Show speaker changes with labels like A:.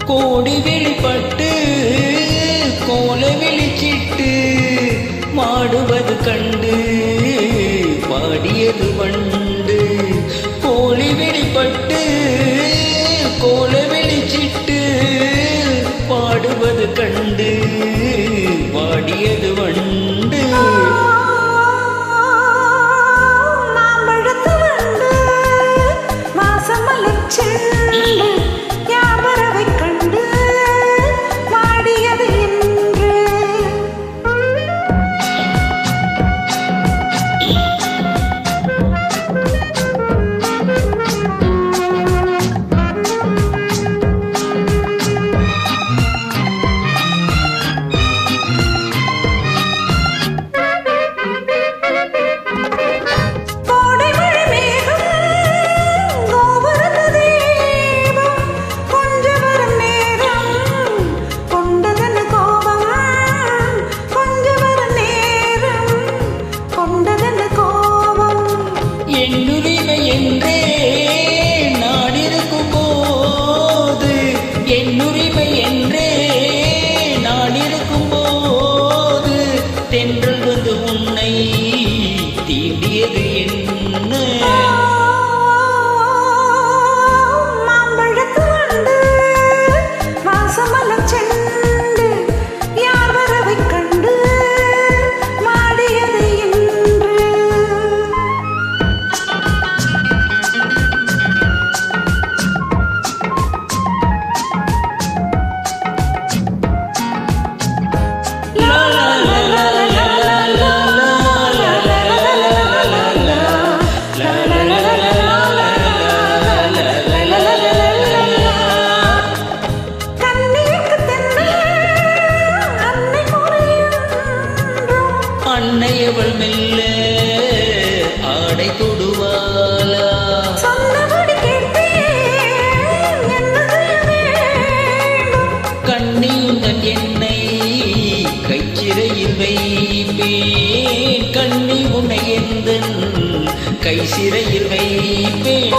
A: கோடி வெளிப்பட்டு கோலை வெளிச்சிட்டு மாடுவது கண்டு பாடியது வண்டு. கோழி வெளிப்பட்டு கோலை வெளிச்சிட்டு பாடுவது கண்டு பாடியது வண்டு. என்னுரிமை என்றே நாடிருக்கும் போது, என்னுரிமை என்றே நாடிருக்கும் போது தென்றல் வந்து உன்னை தீண்டியது என்ன? அன்னையவள் மெல்ல ஆடை தொடுவாளா? கண்ணியுடன் என்னை கைச்சிறையில் வைப்பேன், கண்ணி உன்னை எந்தன் கைச்சிறையில் வைப்பேன்.